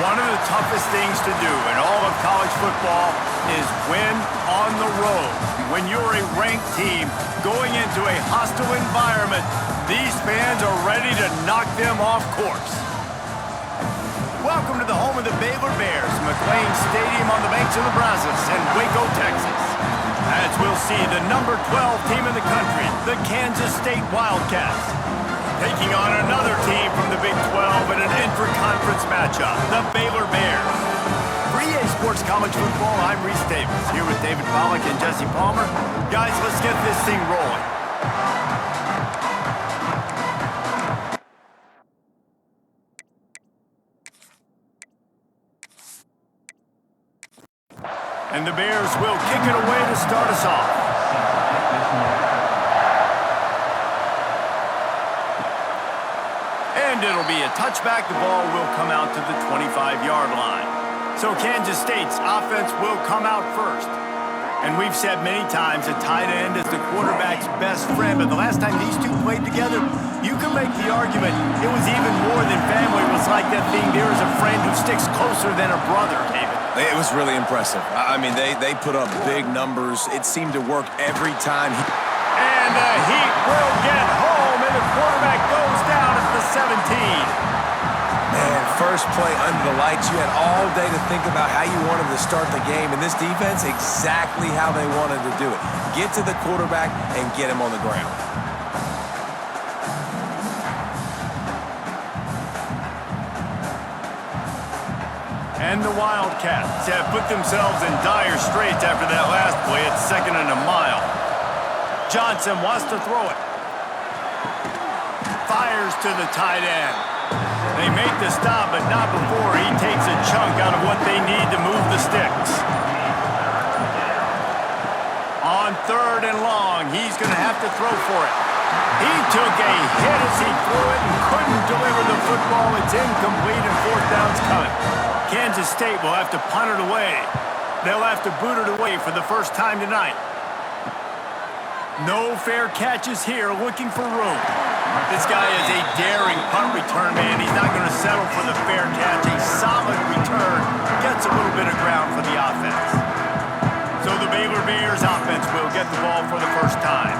One of the toughest things to do in all of college football is win on the road. When you're a ranked team going into a hostile environment, these fans are ready to knock them off course. Welcome to the home of the Baylor Bears, McLean Stadium on the banks of the Brazos in Waco, Texas. As we'll see the number 12 team in the country, the Kansas State Wildcats, taking on another team from the Big 12 in an intra-conference matchup, the Baylor Bears. For EA Sports College Football, I'm Reese Davis, here with David Pollack and Jesse Palmer. Guys, let's get this thing rolling. And the Bears will kick it away to start us off. And it'll be a touchback. The ball will come out to the 25-yard line. So Kansas State's offense will come out first. And we've said many times a tight end is the quarterback's best friend. But the last time these two played together, you can make the argument it was even more than family. It was like that thing, there is a friend who sticks closer than a brother, David. It was really impressive. I mean, they put up big numbers. It seemed to work every time. And the Heat will get home, and the quarterback goes down at the 17. Man, first play under the lights. You had all day to think about how you wanted to start the game. And this defense, exactly how they wanted to do it. Get to the quarterback and get him on the ground. And the Wildcats have put themselves in dire straits after that last play. It's 2nd and a mile. Johnson wants to throw it. Fires to the tight end. They make the stop, but not before he takes a chunk out of what they need to move the sticks. On 3rd and long, he's going to have to throw for it. He took a hit as he threw it and couldn't deliver the football. It's incomplete and 4th down's coming. Kansas State will have to punt it away. They'll have to boot it away for the first time tonight. No fair catches here, looking for room. This guy is a daring punt return man. He's not going to settle for the fair catch. A solid return gets a little bit of ground for the offense. So the Baylor Bears offense will get the ball for the first time.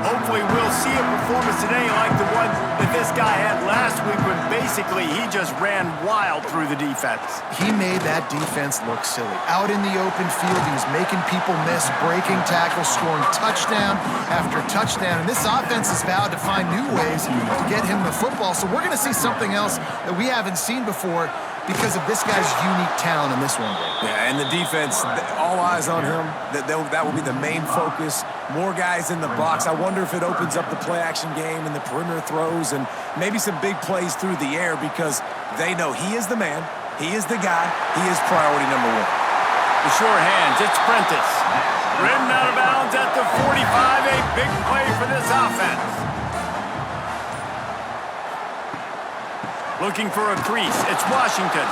Hopefully we'll see a performance today like the one that this guy had last week when basically he just ran wild through the defense. He made that defense look silly. Out in the open field, he was making people miss, breaking tackles, scoring touchdown after touchdown. And this offense has vowed to find new ways to get him the football. So we're going to see something else that we haven't seen before because of this guy's unique talent in this one. Yeah, and the defense, all eyes on him. That will be the main focus. More guys in the box. I wonder if it opens up the play-action game and the perimeter throws and maybe some big plays through the air because they know he is the man, he is the guy, he is priority number 1. The sure hands, it's Prentice. Ridden out of bounds at the 45, a big play for this offense. Looking for a crease, it's Washington.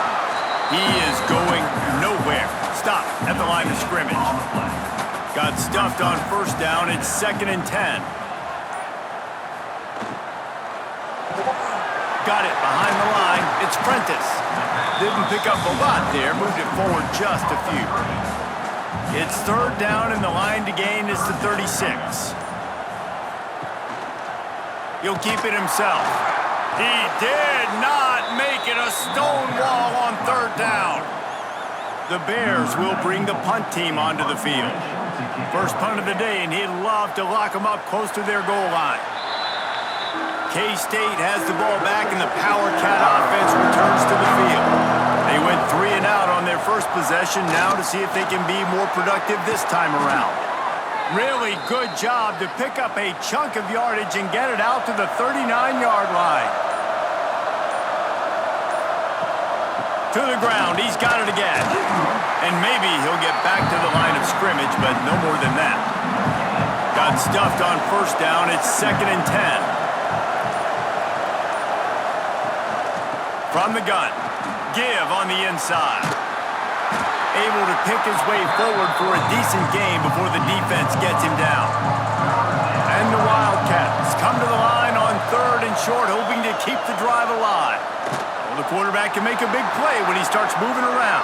He is going nowhere. Stop at the line of scrimmage. Got stuffed on 1st down, it's 2nd and 10. Got it behind the line, it's Prentice. Didn't pick up a lot there, moved it forward just a few. It's 3rd down and the line to gain is the 36. He'll keep it himself. He did not make it a stone wall on 3rd down. The Bears will bring the punt team onto the field. First punt of the day, and he'd love to lock them up close to their goal line. K-State has the ball back, and the Power Cat offense returns to the field. They went 3 and out on their first possession, now to see if they can be more productive this time around. Really good job to pick up a chunk of yardage and get it out to the 39-yard line. To the ground, he's got it again. And maybe he'll get back to the line of scrimmage, but no more than that. Got stuffed on 1st down, it's 2nd and 10. From the gun, Give on the inside. Able to pick his way forward for a decent game before the defense gets him down. And the Wildcats come to the line on 3rd and short, hoping to keep the drive alive. The quarterback can make a big play when he starts moving around.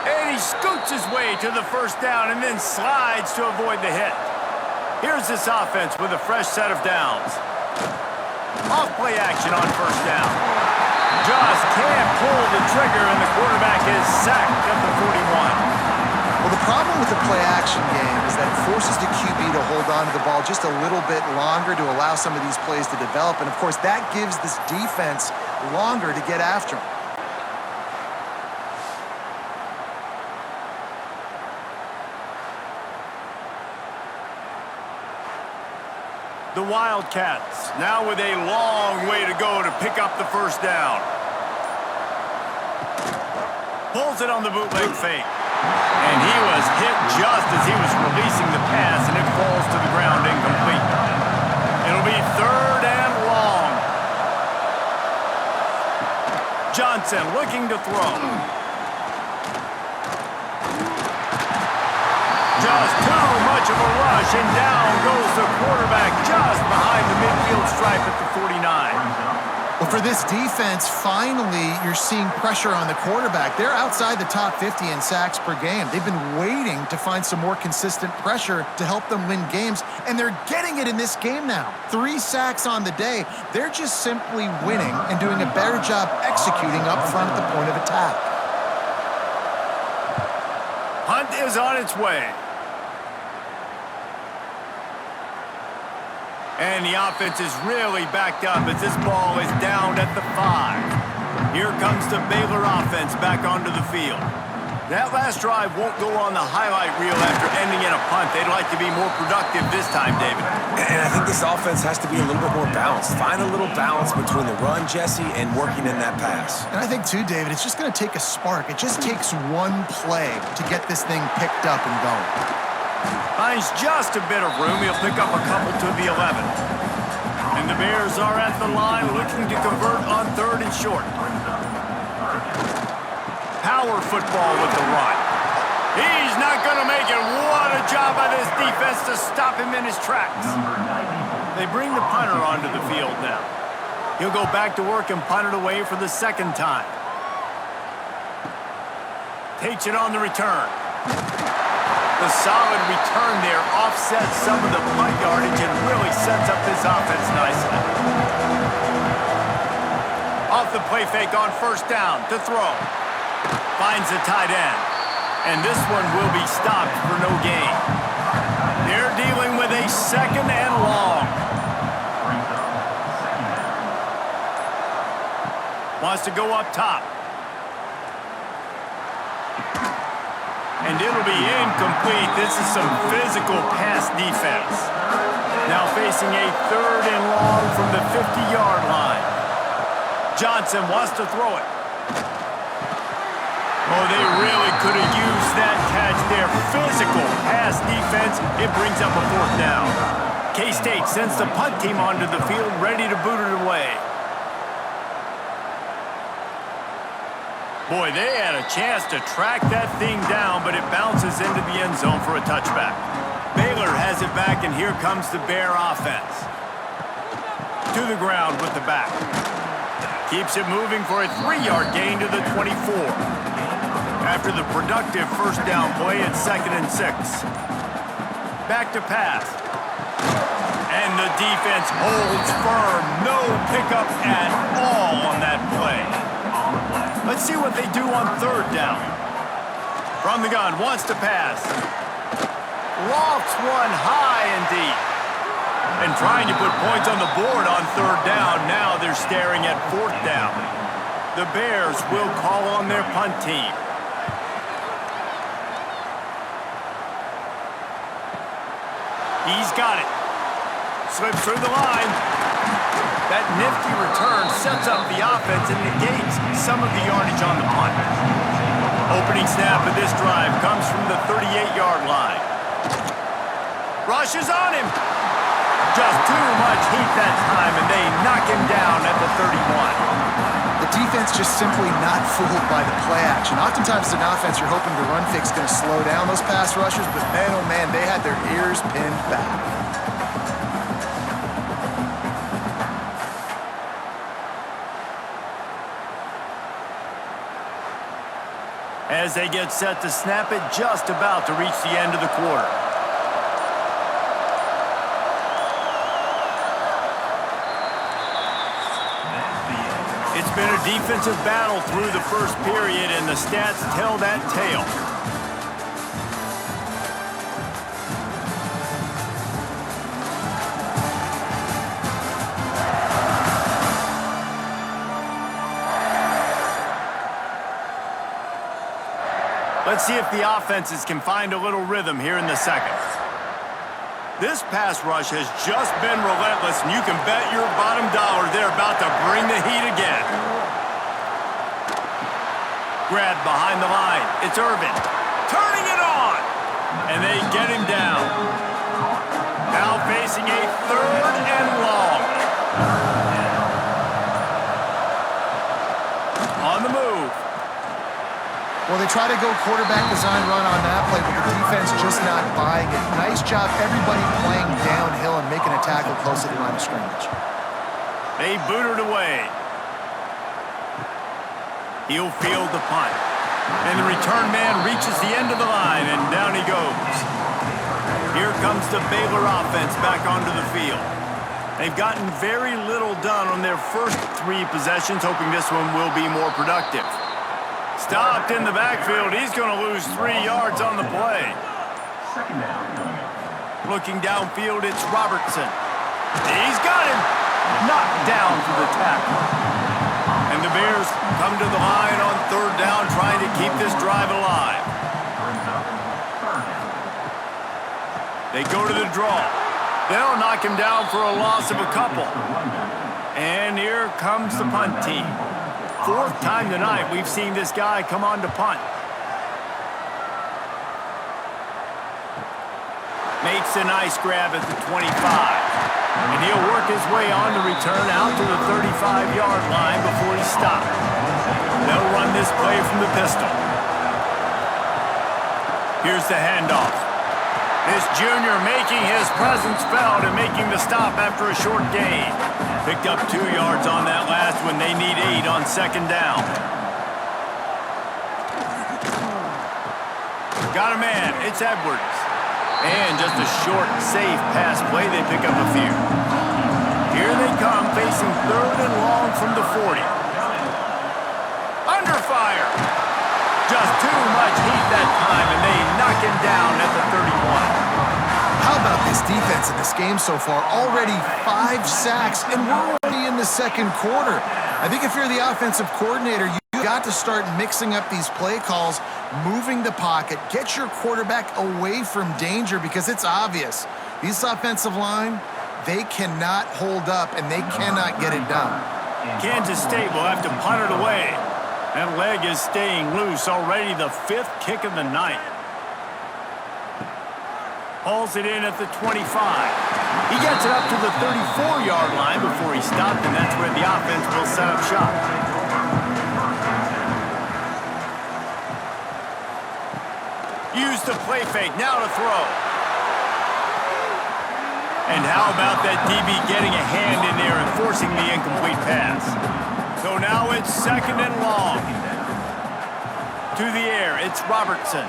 And he scoots his way to the first down and then slides to avoid the hit. Here's this offense with a fresh set of downs. Off play action on first down. Just can't pull the trigger, and the quarterback is sacked at the 41. Well, the problem with the play-action game is that it forces the QB to hold on to the ball just a little bit longer to allow some of these plays to develop. And, of course, that gives this defense longer to get after him. The Wildcats now with a long way to go to pick up the first down. Pulls it on the bootleg fake. And he was hit just as he was releasing the pass, and it falls to the ground incomplete. It'll be third and long. Johnson looking to throw. Just too much of a rush, and down goes the quarterback just behind the midfield stripe at the 49. Well, for this defense, finally, you're seeing pressure on the quarterback. They're outside the top 50 in sacks per game. They've been waiting to find some more consistent pressure to help them win games, and they're getting it in this game now. 3 sacks on the day. They're just simply winning and doing a better job executing up front at the point of attack. Hunt is on its way. And the offense is really backed up as this ball is down at the 5. Here comes the Baylor offense back onto the field. That last drive won't go on the highlight reel after ending in a punt. They'd like to be more productive this time, David. And I think this offense has to be a little bit more balanced. Find a little balance between the run, Jesse, and working in that pass. And I think, too, David, it's just going to take a spark. It just takes one play to get this thing picked up and going. Finds just a bit of room. He'll pick up a couple to the 11. And the Bears are at the line looking to convert on third and short. Power football with the run. He's not going to make it. What a job by this defense to stop him in his tracks. They bring the punter onto the field now. He'll go back to work and punt it away for the second time. Takes it on the return. The solid return there offsets some of the punt yardage and really sets up this offense nicely. Off the play fake on first down to throw. Finds the tight end. And this one will be stopped for no gain. They're dealing with a second and long. Wants to go up top. And it'll be incomplete. This is some physical pass defense. Now facing a third and long from the 50-yard line. Johnson wants to throw it. Oh, they really could have used that catch there. Physical pass defense. It brings up a fourth down. K-State sends the punt team onto the field, ready to boot it away. Boy, they had a chance to track that thing down, but it bounces into the end zone for a touchback. Baylor has it back, and here comes the Bear offense. To the ground with the back. Keeps it moving for a 3-yard gain to the 24. After the productive first down play, it's 2nd and 6. Back to pass. And the defense holds firm. No pickup at all on that play. Let's see what they do on third down. From the gun, wants to pass. Lofts one high and deep. And trying to put points on the board on third down. Now they're staring at fourth down. The Bears will call on their punt team. He's got it. Slips through the line. That nifty return sets up the offense and negates some of the yardage on the punt. Opening snap of this drive comes from the 38-yard line. Rushes on him. Just too much heat that time, and they knock him down at the 31. The defense just simply not fooled by the play action. Oftentimes, as an offense, you're hoping the run fake's going to slow down those pass rushers, but man, oh man, they had their ears pinned back. as they get set to snap it just about to reach the end of the quarter. It's been a defensive battle through the first period, and the stats tell that tale. Let's see if the offenses can find a little rhythm here in the second. This pass rush has just been relentless, and you can bet your bottom dollar they're about to bring the heat again. Grabbed behind the line. It's Irvin. Turning it on! And they get him down. Now facing a 3rd and long. On the move. Well, they try to go quarterback design run on that play, but the defense just not buying it. Nice job, everybody playing downhill and making a tackle close to the line of scrimmage. They boot it away. He'll field the punt. And the return man reaches the end of the line, and down he goes. Here comes the Baylor offense back onto the field. They've gotten very little done on their first 3 possessions, hoping this one will be more productive. Stopped in the backfield. He's going to lose 3 yards on the play. Looking downfield, it's Robertson. He's got him. Knocked down for the tackle. And the Bears come to the line on 3rd down, trying to keep this drive alive. They go to the draw. They'll knock him down for a loss of a couple. And here comes the punt team. 4th time tonight we've seen this guy come on to punt. Makes a nice grab at the 25. And he'll work his way on the return out to the 35-yard line before he's stopped. They'll run this play from the pistol. Here's the handoff. This junior making his presence felt and making the stop after a short gain. Picked up 2 yards on that last one. They need 8 on 2nd down. Got a man. It's Edwards. And just a short, safe pass play. They pick up a few. Here they come, facing 3rd and long from the 40. Under fire. Just too much heat that time, and they knock him down at the 31. How about this defense in this game so far? Already 5 sacks, and we're already in the 2nd quarter. I think if you're the offensive coordinator, you've got to start mixing up these play calls, moving the pocket, get your quarterback away from danger, because it's obvious. This offensive line, they cannot hold up, and they cannot get it done. Kansas State will have to punt it away. That leg is staying loose, already the 5th kick of the night. Hauls it in at the 25. He gets it up to the 34-yard line before he stopped, and that's where the offense will set up shop. Use the play fake, now to throw. And how about that DB getting a hand in there and forcing the incomplete pass? So now it's 2nd and long. To the air, it's Robertson.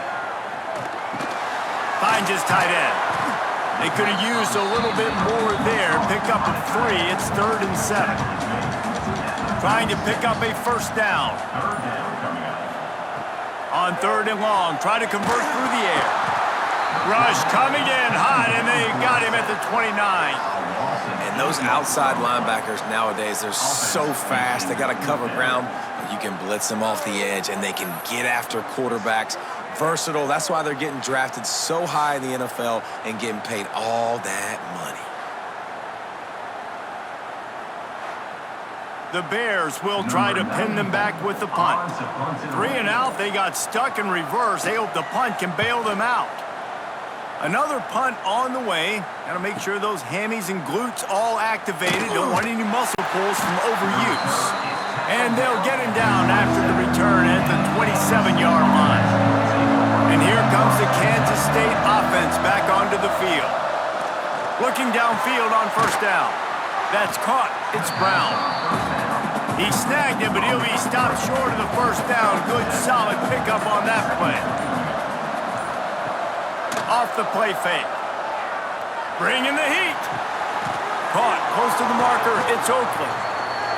Finds his tight end. They could have used a little bit more there. Pick up a 3. It's 3rd and 7. Trying to pick up a 1st down. On 3rd and long, try to convert through the air. Rush coming in hot, and they got him at the 29. And those outside linebackers nowadays, they're so fast. They got to cover ground. You can blitz them off the edge, and they can get after quarterbacks. Versatile. That's why they're getting drafted so high in the NFL and getting paid all that money. The Bears will try to pin them back with the punt. 3 and out, they got stuck in reverse. They hope the punt can bail them out. Another punt on the way. Got to make sure those hammies and glutes all activated. Don't want any muscle pulls from overuse. And they'll get him down after the return at the 27-yard line. And here comes the Kansas State offense back onto the field. Looking downfield on 1st down. That's caught. It's Brown. He snagged it, but he'll be stopped short of the first down. Good, solid pickup on that play. Off the play fake. Bringing the heat. Caught close to the marker. It's Oakland.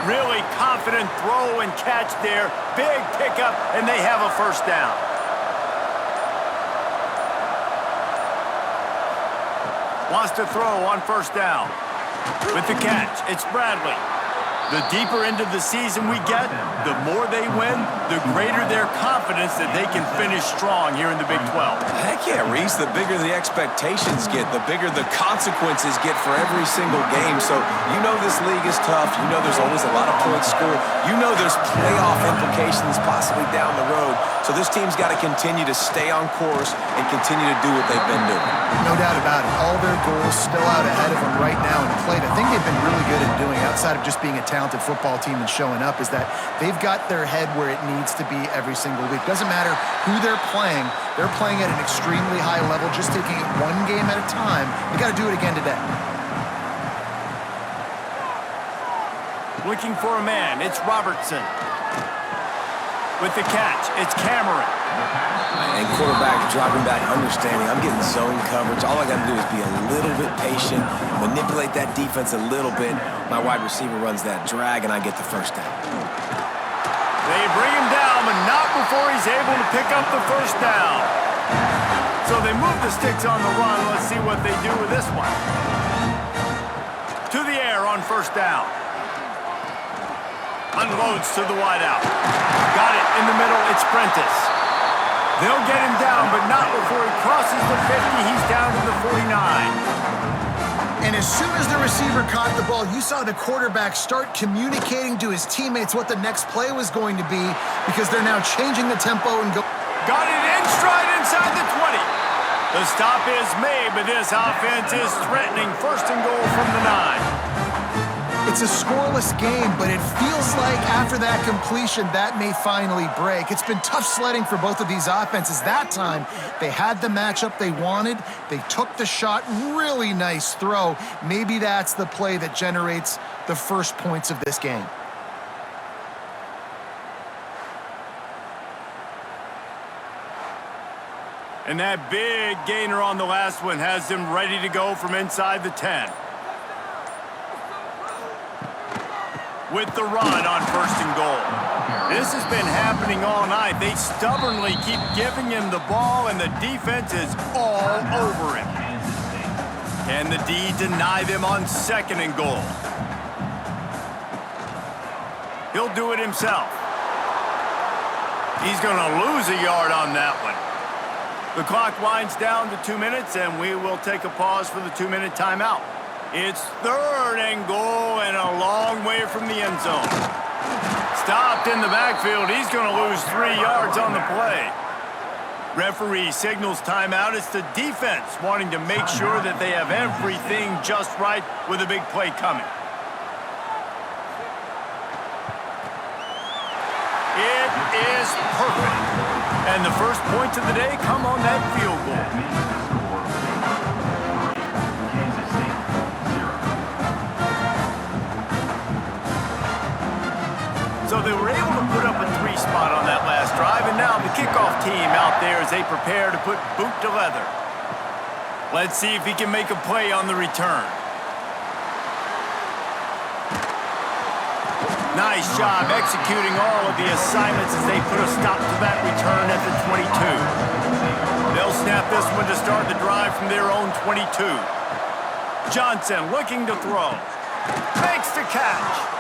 Really confident throw and catch there. Big pickup, and they have a first down. Wants to throw on first down. With the catch, it's Bradley. The deeper into the season we get, the more they win, the greater their confidence that they can finish strong here in the Big 12. Heck yeah, Reese. The bigger the expectations get, the bigger the consequences get for every single game. So you know this league is tough. You know there's always a lot of points scored. You know there's playoff implications possibly down the road. So this team's got to continue to stay on course and continue to do what they've been doing. No doubt about it. All their goals still out ahead of them right now in play. The thing they've been really good at doing, outside of just being a talented football team and showing up, is that they've got their head where it needs to be every single week. Doesn't matter who they're playing at an extremely high level, just taking it one game at a time. They got to do it again today. Looking for a man, it's Robertson. With the catch, it's Cameron. And quarterback dropping back, understanding I'm getting zone coverage. All I got to do is be a little bit patient, manipulate that defense a little bit. My wide receiver runs that drag, and I get the first down. They bring him down, but not before he's able to pick up the first down. So they move the sticks on the run. Let's see what they do with this one. To the air on first down. Unloads to the wideout. Got it in the middle. It's Prentice. They'll get him down, but not before he crosses the 50. He's down to the 49. And as soon as the receiver caught the ball, you saw the quarterback start communicating to his teammates what the next play was going to be, because they're now changing the tempo and go. Got it in stride inside the 20. The stop is made, but this offense is threatening. First and goal from the 9. It's a scoreless game, but it feels like after that completion, that may finally break. It's been tough sledding for both of these offenses. That time, they had the matchup they wanted. They took the shot. Really nice throw. Maybe that's the play that generates the first points of this game. And that big gainer on the last one has them ready to go from inside the 10. With the run on first and goal. This has been happening all night. They stubbornly keep giving him the ball, and the defense is all over him. Can the D deny them on second and goal? He'll do it himself. He's going to lose a yard on that one. The clock winds down to 2 minutes, and we will take a pause for the 2-minute timeout. It's third and goal and a long way from the end zone. Stopped in the backfield. He's going to lose 3 yards on the play. Referee signals timeout. It's the defense wanting to make sure that they have everything just right with a big play coming. It is perfect. And the first points of the day come on that field goal. So they were able to put up a 3 spot on that last drive, and now the kickoff team out there as they prepare to put boot to leather. Let's see if he can make a play on the return. Nice job executing all of the assignments as they put a stop to that return at the 22. They'll snap this one to start the drive from their own 22. Johnson looking to throw. Makes the catch.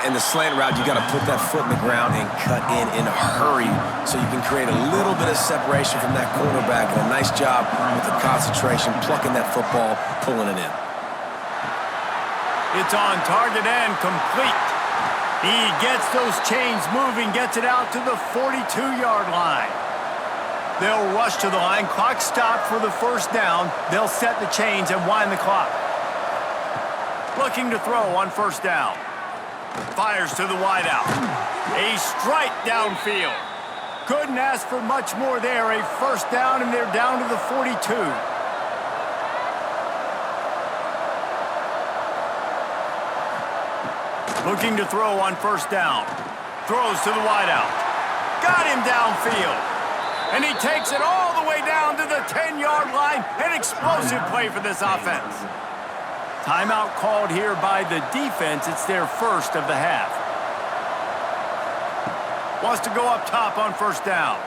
In the slant route, you got to put that foot in the ground and cut in a hurry so you can create a little bit of separation from that cornerback. And a nice job with the concentration, plucking that football, pulling it in. It's on target and complete. He gets those chains moving, gets it out to the 42-yard line. They'll rush to the line. Clock stopped for the first down. They'll set the chains and wind the clock. Looking to throw on first down. Fires to the wideout. A strike downfield. Couldn't ask for much more there. A first down, and they're down to the 42. Looking to throw on first down. Throws to the wideout. Got him downfield. And he takes it all the way down to the 10-yard line. An explosive play for this offense. Timeout called here by the defense. It's their first of the half. Wants to go up top on first down.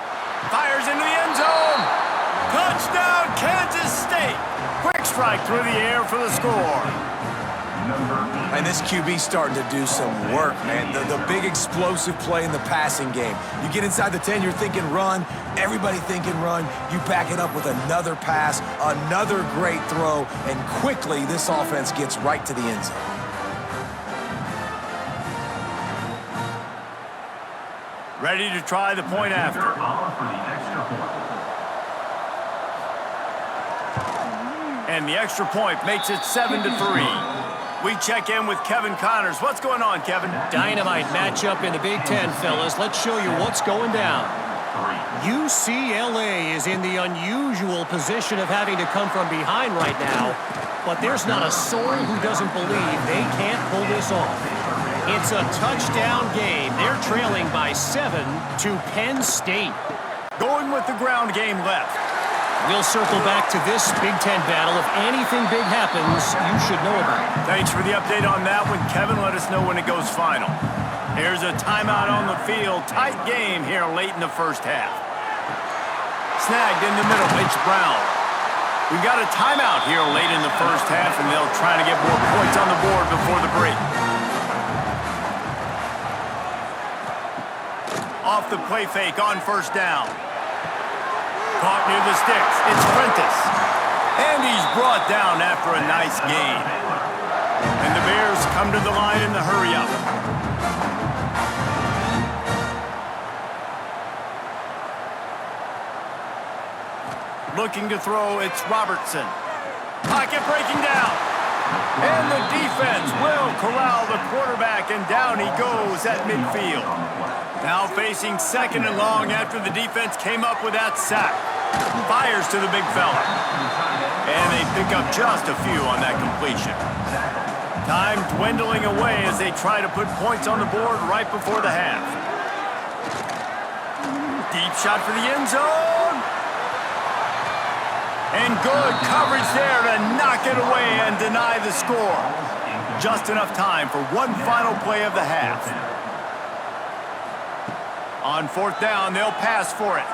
Fires into the end zone. Touchdown, Kansas State. Quick strike through the air for the score. And this QB's starting to do some work, man. The big explosive play in the passing game. You get inside the 10, you're thinking run. Everybody thinking run. You back it up with another pass, another great throw, and quickly this offense gets right to the end zone. Ready to try the point after. And the extra point makes it 7-3. We check in with Kevin Connors. What's going on, Kevin? Dynamite matchup in the Big Ten, fellas. Let's show you what's going down. UCLA is in the unusual position of having to come from behind right now, but there's not a soul who doesn't believe they can't pull this off. It's a touchdown game. They're trailing by 7 to Penn State. Going with the ground game left. We'll circle back to this Big Ten battle. If anything big happens, you should know about it. Thanks for the update on that one, Kevin. Let us know when it goes final. Here's a timeout on the field. Tight game here late in the first half. Snagged in the middle. It's Brown. We've got a timeout here late in the first half, and they'll try to get more points on the board before the break. Off the play fake on first down. Caught near the sticks. It's Prentice. And he's brought down after a nice gain. And the Bears come to the line in the hurry-up. Looking to throw, it's Robertson. Pocket breaking down. And the defense will corral the quarterback, and down he goes at midfield. Now facing second and long after the defense came up with that sack. Fires to the big fella. And they pick up just a few on that completion. Time dwindling away as they try to put points on the board right before the half. Deep shot for the end zone. And good coverage there to knock it away and deny the score. Just enough time for one final play of the half. On fourth down, they'll pass for it.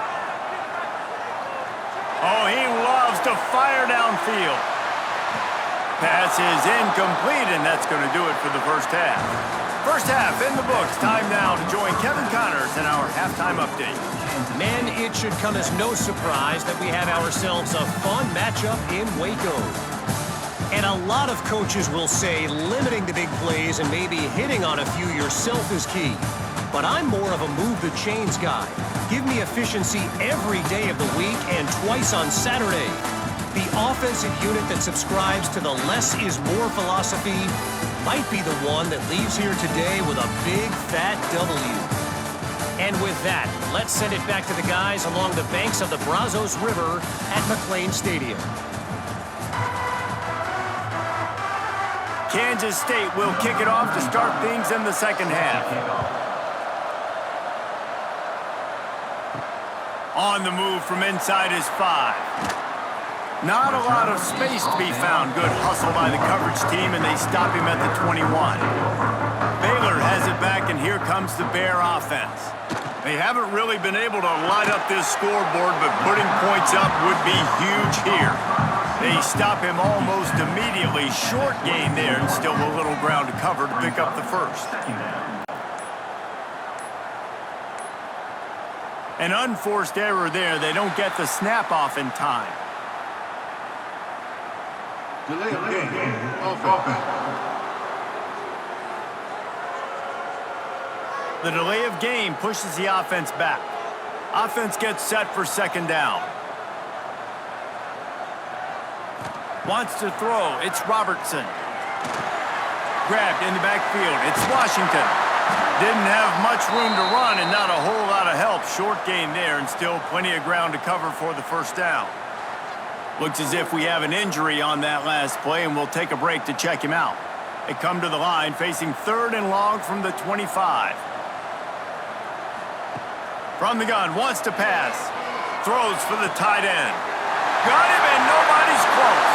Oh, he loves to fire downfield. Pass is incomplete, and that's going to do it for the first half. First half in the books. Time now to join Kevin Connors in our halftime update. Men, it should come as no surprise that we have ourselves a fun matchup in Waco. And a lot of coaches will say limiting the big plays and maybe hitting on a few yourself is key. But I'm more of a move the chains guy. Give me efficiency every day of the week and twice on Saturday. The offensive unit that subscribes to the less is more philosophy might be the one that leaves here today with a big fat W. And with that, let's send it back to the guys along the banks of the Brazos River at McLean Stadium. Kansas State will kick it off to start things in the second half. On the move from inside his 5. Not a lot of space to be found. Good hustle by the coverage team, and they stop him at the 21. Baylor has it back, and here comes the Bear offense. They haven't really been able to light up this scoreboard, but putting points up would be huge here. They stop him almost immediately. Short gain there, and still a little ground to cover to pick up the first. An unforced error there. They don't get the snap off in time. Delay of game. Offense. The delay of game pushes the offense back. Offense gets set for second down. Wants to throw. It's Robertson. Grabbed in the backfield. It's Washington. Didn't have much room to run and not a whole lot of help. Short gain there and still plenty of ground to cover for the first down. Looks as if we have an injury on that last play, and we'll take a break to check him out. They come to the line facing 3rd and long from the 25. From the gun, wants to pass. Throws for the tight end. Got him and nobody's close.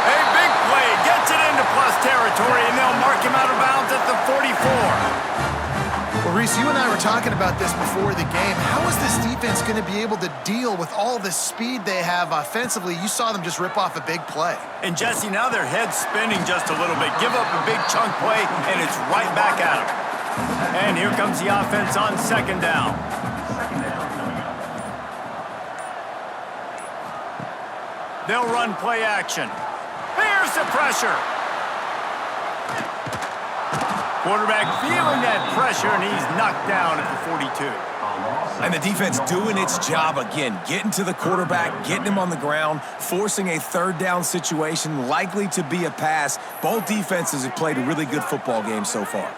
A big play, gets it into plus territory, and they'll mark him out of bounds at the 44. Well, Reese, you and I were talking about this before the game. How is this defense going to be able to deal with all the speed they have offensively? You saw them just rip off a big play. And Jesse, now their head's spinning just a little bit. Give up a big chunk play, and it's right back at them. And here comes the offense on 2nd down. They'll run play action. Here's the pressure. Quarterback feeling that pressure, and he's knocked down at the 42. And the defense doing its job again, getting to the quarterback, getting him on the ground, forcing a 3rd down situation, likely to be a pass. Both defenses have played a really good football game so far.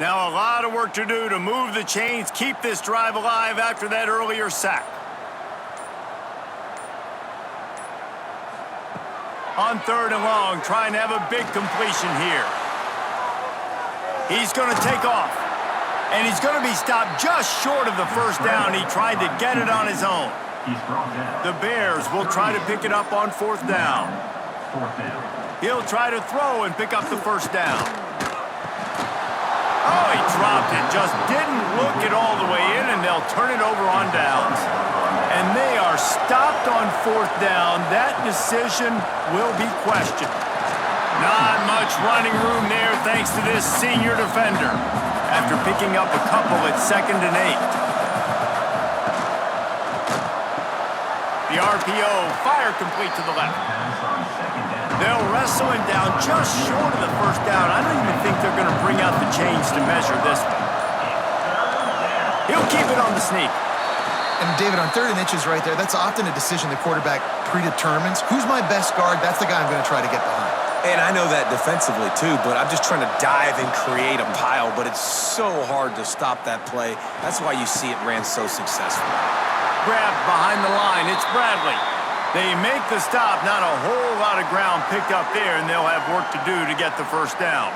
Now a lot of work to do to move the chains, keep this drive alive after that earlier sack. On 3rd and long, trying to have a big completion here. He's going to take off. And he's going to be stopped just short of the 1st down. He tried to get it on his own. The Bears will try to pick it up on 4th down. He'll try to throw and pick up the 1st down. Oh, he dropped it. Just didn't look it all the way in, and they'll turn it over on downs. And they are stopped on 4th down. That decision will be questioned. Not much running room there thanks to this senior defender after picking up a couple at 2nd and 8. The RPO, fire complete to the left. They'll wrestle him down just short of the 1st down. I don't even think they're going to bring out the chains to measure this one. He'll keep it on the sneak. And David, on 3rd and inches right there, that's often a decision the quarterback predetermines. Who's my best guard? That's the guy I'm going to try to get behind. And I know that defensively too, but I'm just trying to dive and create a pile, but it's so hard to stop that play. That's why you see it ran so successfully. Grabbed behind the line, it's Bradley. They make the stop, not a whole lot of ground picked up there, and they'll have work to do to get the 1st down.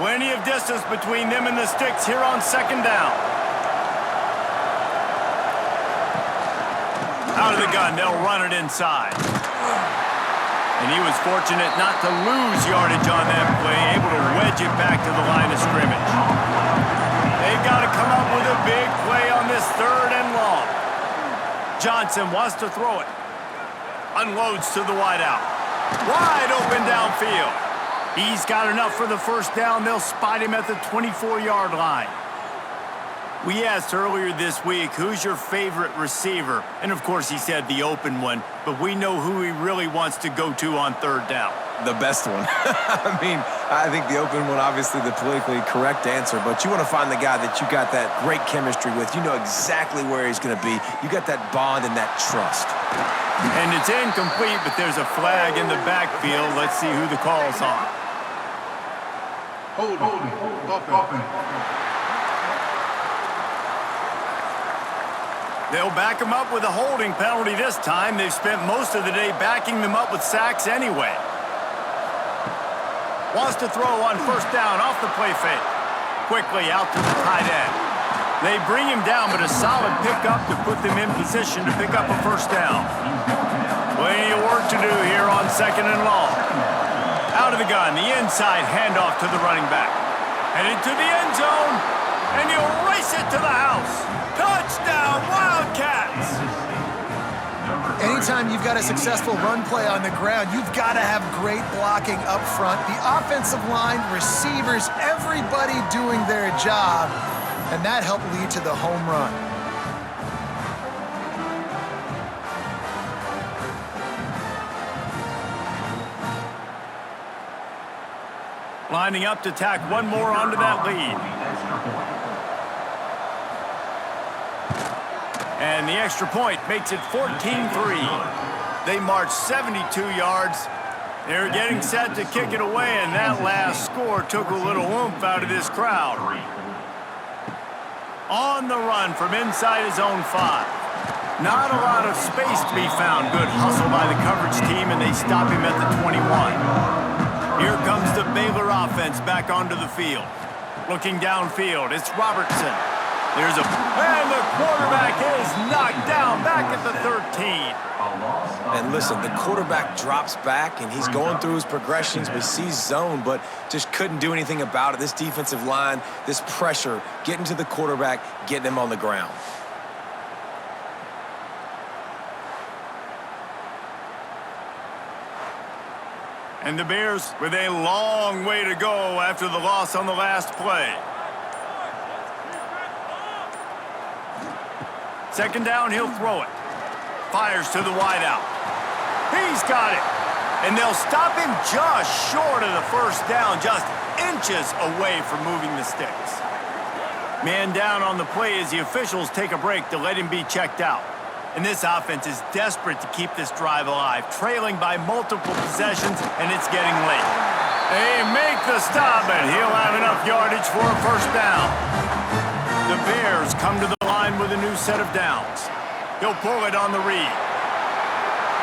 Plenty of distance between them and the sticks here on 2nd down. Out of the gun, they'll run it inside. And he was fortunate not to lose yardage on that play, able to wedge it back to the line of scrimmage. They've got to come up with a big play on this 3rd and long. Johnson wants to throw it. Unloads to the wideout. Wide open downfield. He's got enough for the 1st down. They'll spot him at the 24-yard line. We asked earlier this week, who's your favorite receiver? And, of course, he said the open one, but we know who he really wants to go to on 3rd down. The best one. I mean, I think the open one, obviously the politically correct answer, but you want to find the guy that you got that great chemistry with. You know exactly where he's going to be. You got that bond and that trust. And it's incomplete, but there's a flag in the backfield. Let's see who the call's on. Hold offense. They'll back him up with a holding penalty this time. They've spent most of the day backing them up with sacks anyway. Wants to throw on 1st down off the play fake. Quickly out to the tight end. They bring him down, but a solid pickup to put them in position to pick up a 1st down. Plenty of work to do here on 2nd and long. Out of the gun, the inside handoff to the running back. Headed to the end zone, and he'll race it to the house. Touchdown, Wildcats! Anytime you've got a successful run play on the ground, you've got to have great blocking up front. The offensive line, receivers, everybody doing their job, and that helped lead to the home run. Lining up to tack one more onto that lead. And the extra point makes it 14-3. They march 72 yards. They're getting set to kick it away, and that last score took a little oomph out of this crowd. On the run from inside his own 5. Not a lot of space to be found. Good hustle by the coverage team, and they stop him at the 21. Here comes the Baylor offense back onto the field. Looking downfield, it's Robertson. And the quarterback is knocked down back at the 13. And listen, the quarterback drops back, and he's going through his progressions. We see zone, but just couldn't do anything about it. This defensive line, this pressure, getting to the quarterback, getting him on the ground. And the Bears with a long way to go after the loss on the last play. Second down, he'll throw it. Fires to the wideout. He's got it. And they'll stop him just short of the first down, just inches away from moving the sticks. Man down on the play as the officials take a break to let him be checked out. And this offense is desperate to keep this drive alive, trailing by multiple possessions, and it's getting late. They make the stop, and he'll have enough yardage for a first down. The Bears come to the line with a new set of downs. He'll pull it on the read.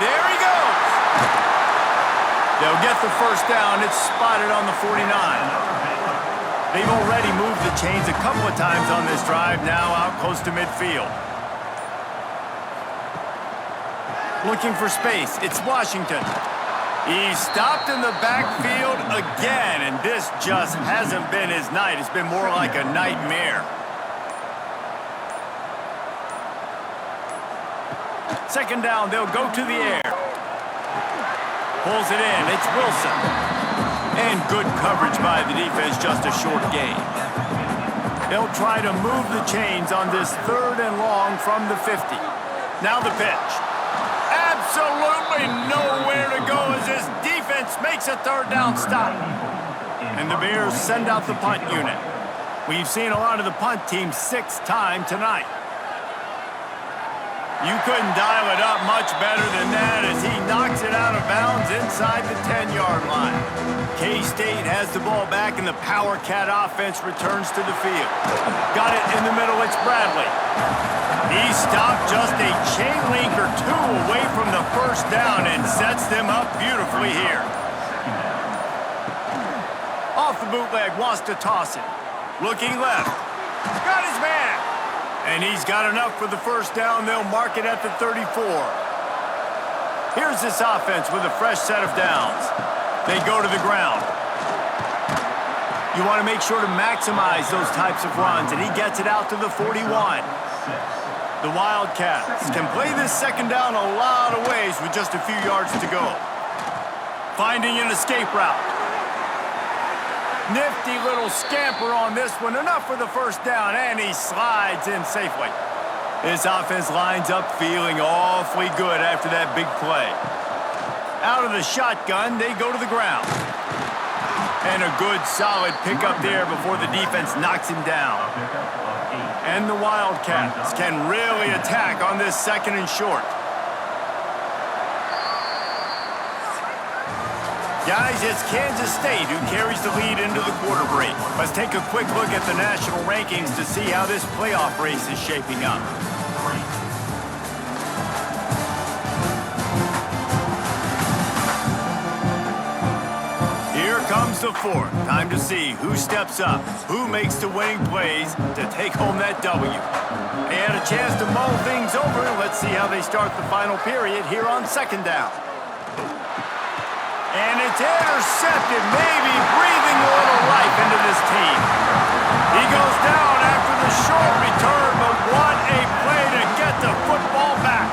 There he goes! They'll get the first down. It's spotted on the 49. They've already moved the chains a couple of times on this drive, now out close to midfield. Looking for space. It's Washington. He's stopped in the backfield again, and this just hasn't been his night. It's been more like a nightmare. Second down, they'll go to the air. Pulls it in, it's Wilson. And good coverage by the defense, just a short gain. They'll try to move the chains on this third and long from the 50. Now the pitch. Absolutely nowhere to go as this defense makes a third down stop. And the Bears send out the punt unit. We've seen a lot of the punt team 6-time tonight. You couldn't dial it up much better than that as he knocks it out of bounds inside the 10-yard line. K-State has the ball back and the Power Cat offense returns to the field. Got it in the middle, it's Bradley. He stopped just a chain link or two away from the first down and sets them up beautifully here. Off the bootleg, wants to toss it. Looking left. Got his man. And he's got enough for the first down. They'll mark it at the 34. Here's this offense with a fresh set of downs. They go to the ground. You want to make sure to maximize those types of runs, and he gets it out to the 41. The Wildcats can play this second down a lot of ways with just a few yards to go. Finding an escape route. Nifty little scamper on this one. Enough for the first down, and he slides in safely. This offense lines up feeling awfully good after that big play. Out of the shotgun, they go to the ground. And a good, solid pickup there before the defense knocks him down. And the Wildcats can really attack on this second and short. Guys, it's Kansas State who carries the lead into the quarter break. Let's take a quick look at the national rankings to see how this playoff race is shaping up. Here comes the fourth. Time to see who steps up, who makes the winning plays to take home that W. They had a chance to mull things over. Let's see how they start the final period here on second down. And it's intercepted, maybe breathing a little life into this team. He goes down after the short return, but what a play to get the football back.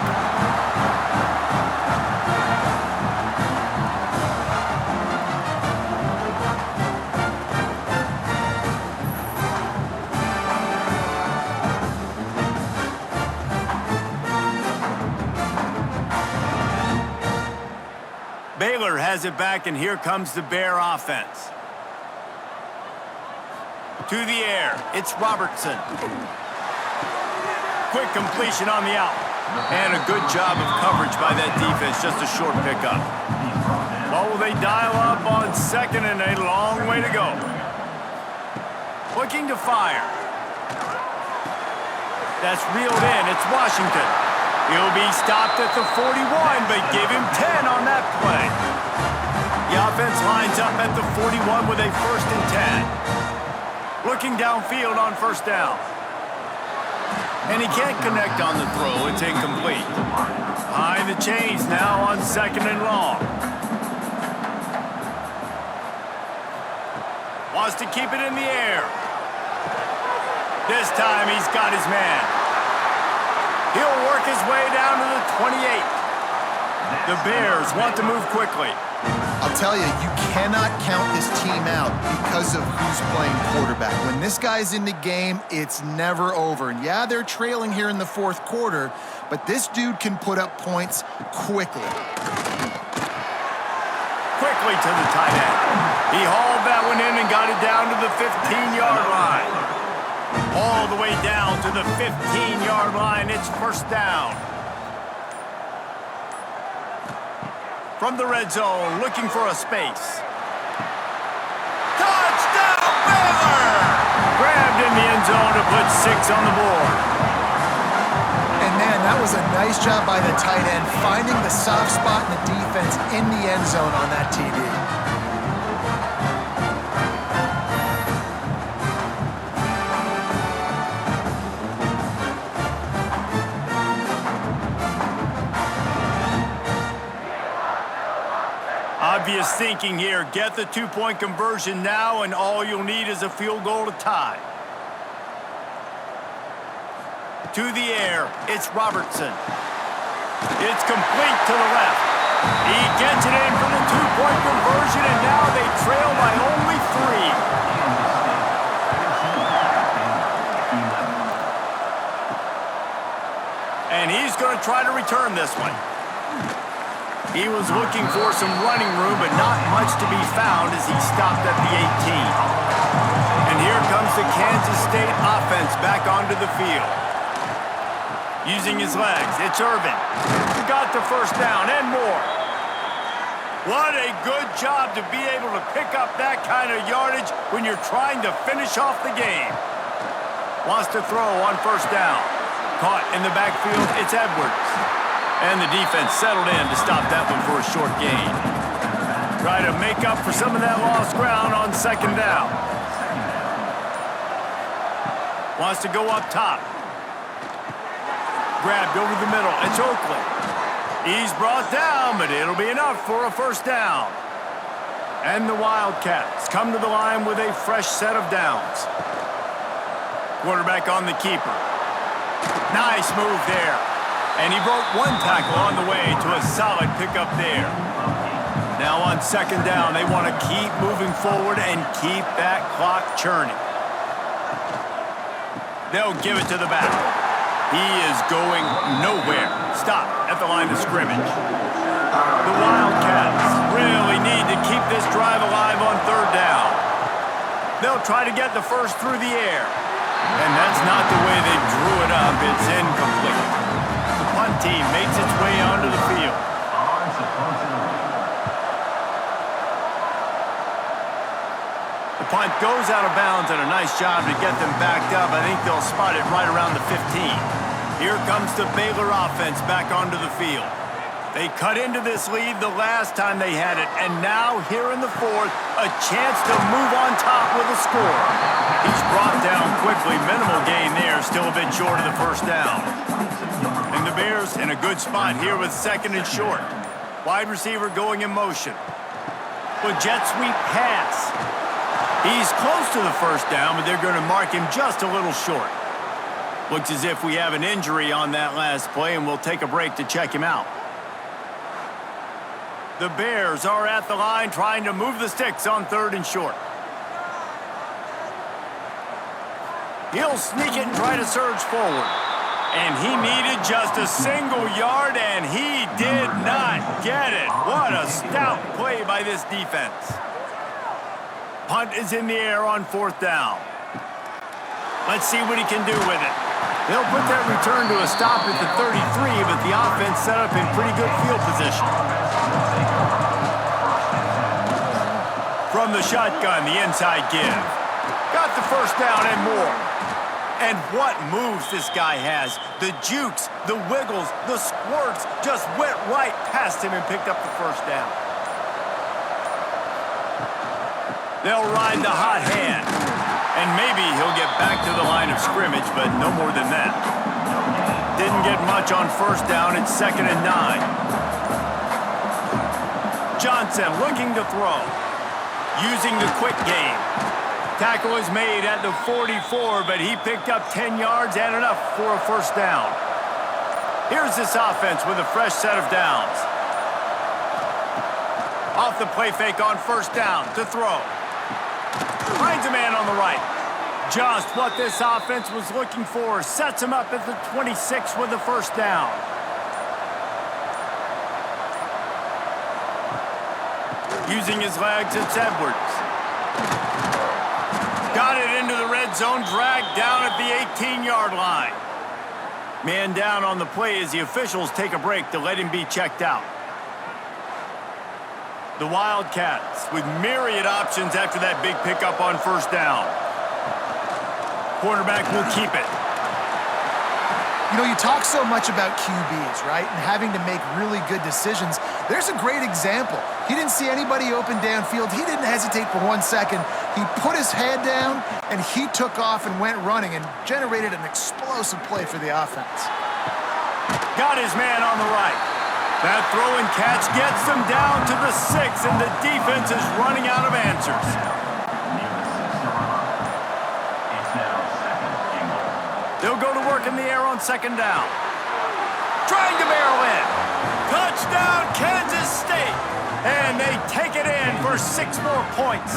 Baylor has it back, and here comes the Bear offense. To the air, it's Robertson. Quick completion on the out. And a good job of coverage by that defense, just a short pickup. What will they dial up on second, and a long way to go. Looking to fire. That's reeled in. It's Washington. He'll be stopped at the 41, but give him 10 on that play. The offense lines up at the 41 with a 1st and 10. Looking downfield on 1st down. And he can't connect on the throw. It's incomplete. Behind the chains now on 2nd and long. Wants to keep it in the air. This time he's got his man. He'll work his way down to the 28. The Bears want to move quickly. I'll tell you, you cannot count this team out because of who's playing quarterback. When this guy's in the game, it's never over. And yeah, they're trailing here in the 4th quarter, but this dude can put up points quickly. Quickly to the tight end. He hauled that one in and got it down to the 15-yard line. All the way down to the 15-yard line. It's 1st down. From the red zone, looking for a space. Touchdown, Baylor! Grabbed in the end zone to put 6 on the board. And man, that was a nice job by the tight end, finding the soft spot in the defense in the end zone on that TD. Obvious thinking here. Get the 2-point conversion now, and all you'll need is a field goal to tie. To the air, it's Robertson. It's complete to the left. He gets it in for the 2-point conversion, and now they trail by only 3. And he's going to try to return this one. He was looking for some running room, but not much to be found as he stopped at the 18. And here comes the Kansas State offense back onto the field. Using his legs, it's Irvin. Got the 1st down and more. What a good job to be able to pick up that kind of yardage when you're trying to finish off the game. Wants to throw on 1st down. Caught in the backfield, it's Edwards. And the defense settled in to stop that one for a short gain. Try to make up for some of that lost ground on 2nd down. Wants to go up top. Grabbed over the middle. It's Oakley. He's brought down, but it'll be enough for a 1st down. And the Wildcats come to the line with a fresh set of downs. Quarterback on the keeper. Nice move there. And he broke 1 tackle on the way to a solid pickup there. Now on 2nd down, they want to keep moving forward and keep that clock churning. They'll give it to the back. He is going nowhere. Stop at the line of scrimmage. The Wildcats really need to keep this drive alive on 3rd down. They'll try to get the 1st through the air. And that's not the way they drew it up. It's incomplete. Punt team makes its way onto the field. The punt goes out of bounds, and a nice job to get them backed up. I think they'll spot it right around the 15. Here comes the Baylor offense back onto the field. They cut into this lead the last time they had it, and now here in the 4th, a chance to move on top with a score. He's brought down quickly. Minimal gain there, still a bit short of the 1st down. And the Bears in a good spot here with 2nd and short. Wide receiver going in motion. With jet sweep pass. He's close to the 1st down, but they're going to mark him just a little short. Looks as if we have an injury on that last play, and we'll take a break to check him out. The Bears are at the line trying to move the sticks on 3rd and short. He'll sneak it and try to surge forward. And he needed just a single yard, and he did not get it. What a stout play by this defense. Punt is in the air on 4th down. Let's see what he can do with it. They'll put that return to a stop at the 33, but the offense set up in pretty good field position. From the shotgun, the inside give. Got the 1st down and more. And what moves this guy has. The jukes, the wiggles, the squirts just went right past him and picked up the first down. They'll ride the hot hand. And maybe he'll get back to the line of scrimmage, but no more than that. Didn't get much on first down. It's 2nd and 9. Johnson looking to throw. Using the quick game. Tackle is made at the 44, but he picked up 10 yards and enough for a first down. Here's this offense with a fresh set of downs. Off the play fake on first down to throw. Finds a man on the right. Just what this offense was looking for. Sets him up at the 26 with the first down. Using his legs, it's Edwards. Got it into the red zone, dragged down at the 18-yard line. Man down on the play as the officials take a break to let him be checked out. The Wildcats with myriad options after that big pickup on first down. Quarterback will keep it. You know, you talk so much about QBs, right? And having to make really good decisions. There's a great example. He didn't see anybody open downfield. He didn't hesitate for 1 second. He put his head down, and he took off and went running and generated an explosive play for the offense. Got his man on the right. That throw and catch gets them down to the 6, and the defense is running out of answers. They'll go to work in the air on 2nd down. Trying to barrel in. Touchdown, Kansas State. And they take it in for 6 more points.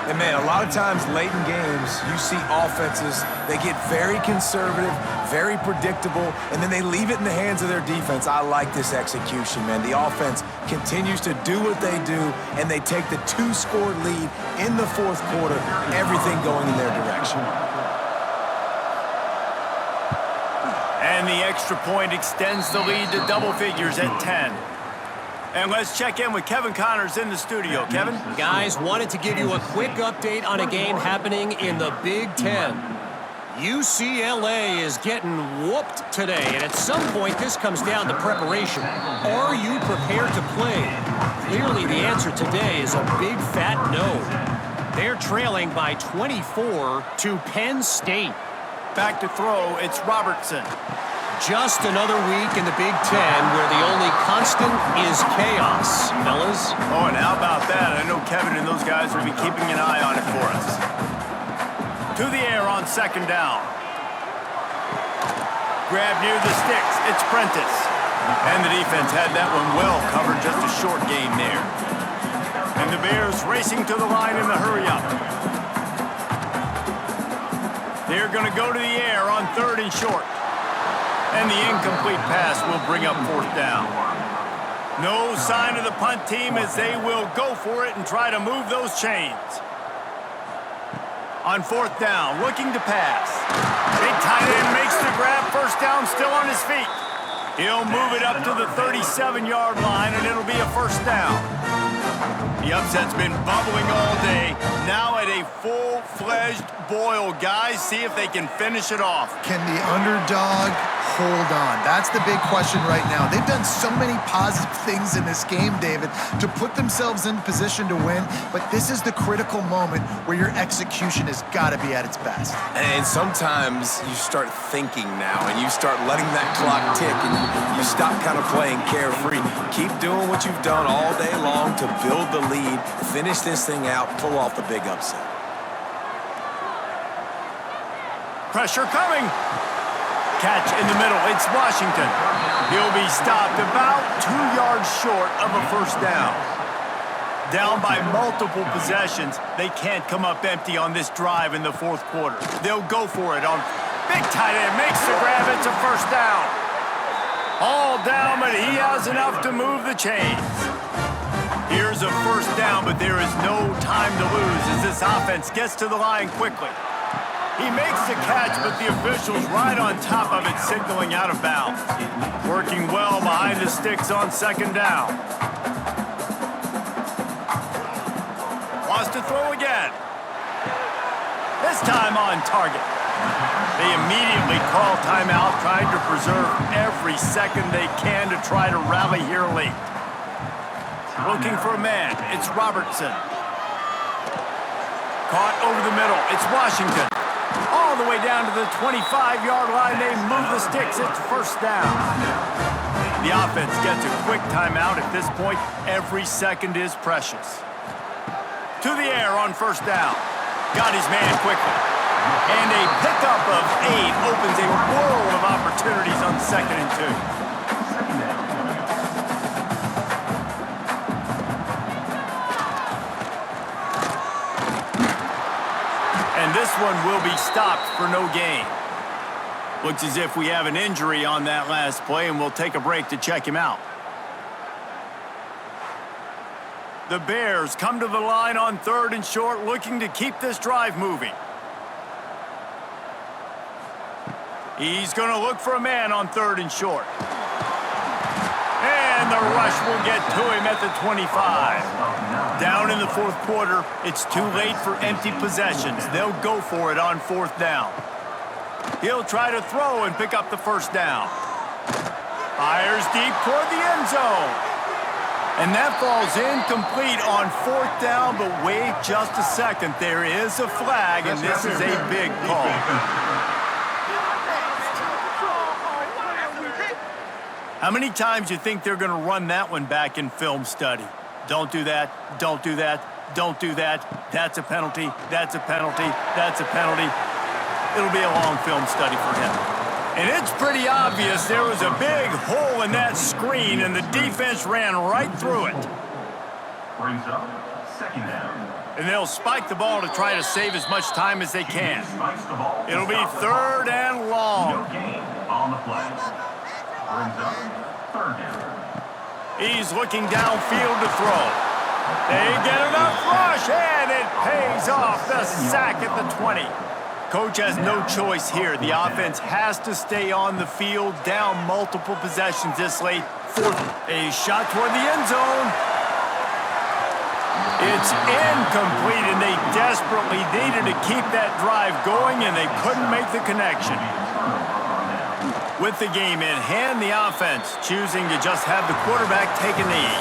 And, man, a lot of times late in games, you see offenses, they get very conservative, very predictable, and then they leave it in the hands of their defense. I like this execution, man. The offense continues to do what they do, and they take the 2-score lead in the 4th quarter, everything going in their direction. And the extra point extends the lead to double figures at 10. And let's check in with Kevin Connors in the studio. Kevin? Guys, wanted to give you a quick update on a game happening in the Big Ten. UCLA is getting whooped today, and at some point this comes down to preparation. Are you prepared to play? Clearly the answer today is a big fat no. They're trailing by 24 to Penn State. Back to throw, it's Robertson. Just another week in the Big Ten where the only constant is chaos, fellas. Oh, and how about that? I know Kevin and those guys will be keeping an eye on it for us. To the air on 2nd down. Grab near the sticks. It's Prentice. And the defense had that one well covered. Just a short game there. And the Bears racing to the line in the hurry-up. They're going to go to the air on 3rd and short. And the incomplete pass will bring up 4th down. No sign of the punt team as they will go for it and try to move those chains. On 4th down, looking to pass. Big tight end makes the grab, first down, still on his feet. He'll move it up to the 37-yard line, and it'll be a first down. The upset's been bubbling all day. Now at a full-fledged boil. Guys, see if they can finish it off. Can the underdog hold on? That's the big question right now. They've done so many positive things in this game, David, to put themselves in position to win, but this is the critical moment where your execution has got to be at its best. And sometimes you start thinking now, and you start letting that clock tick, and you stop kind of playing carefree. Keep doing what you've done all day long to build the lead, finish this thing out, pull off the big upset. Pressure coming. Catch in the middle. It's Washington. He'll be stopped about 2 yards short of a first down. Down by multiple possessions. They can't come up empty on this drive in the 4th quarter. They'll go for it on big tight end. Makes the grab. It's a first down. All down, but he has enough to move the chains. Here's a first down, but there is no time to lose as this offense gets to the line quickly. He makes the catch, but the official's right on top of it, signaling out of bounds. Working well behind the sticks on 2nd down. Wants to throw again. This time on target. They immediately call timeout, trying to preserve every second they can to try to rally here late. Looking for a man. It's Robertson. Caught over the middle. It's Washington. All the way down to the 25-yard line. They move the sticks. It's first down. The offense gets a quick timeout. At this point, every second is precious. To the air on first down. Got his man quickly. And a pickup of 8 opens a world of opportunities on 2nd and 2. And this one will be stopped for no gain. Looks as if we have an injury on that last play, and we'll take a break to check him out. The Bears come to the line on 3rd and short, looking to keep this drive moving. He's going to look for a man on 3rd and short. And the rush will get to him at the 25. Down in the 4th quarter, it's too late for empty possessions. They'll go for it on 4th down. He'll try to throw and pick up the first down. Fires deep toward the end zone. And that falls incomplete on 4th down, but wait just a second. There is a flag, and this is a big call. How many times do you think they're going to run that one back in film study? Don't do that, don't do that, don't do that. That's a penalty, that's a penalty, that's a penalty. It'll be a long film study for him. And it's pretty obvious there was a big hole in that screen, and the defense ran right through it. Brings up 2nd down. And they'll spike the ball to try to save as much time as they can. It'll be 3rd and long. No gain on the play. Brings up 3rd down. He's looking downfield to throw. They get enough rush, and it pays off. The sack at the 20. Coach has no choice here. The offense has to stay on the field, down multiple possessions this late. 4th, a shot toward the end zone. It's incomplete, and they desperately needed to keep that drive going, and they couldn't make the connection. With the game in hand, the offense choosing to just have the quarterback take a knee.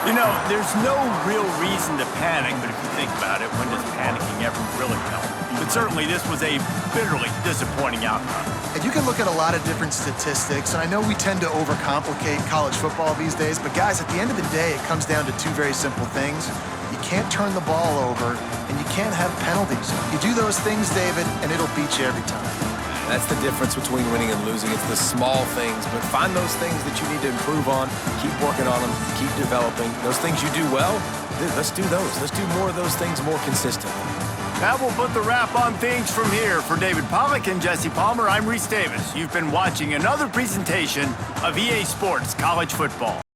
You know, there's no real reason to panic, but if you think about it, when does panicking ever really help? But certainly this was a bitterly disappointing outcome. And you can look at a lot of different statistics, and I know we tend to overcomplicate college football these days, but guys, at the end of the day, it comes down to 2 very simple things. You can't turn the ball over, and you can't have penalties. You do those things, David, and it'll beat you every time. That's the difference between winning and losing. It's the small things, but find those things that you need to improve on. Keep working on them. Keep developing. Those things you do well, let's do those. Let's do more of those things more consistently. That will put the wrap on things from here. For David Pollack and Jesse Palmer, I'm Reese Davis. You've been watching another presentation of EA Sports College Football.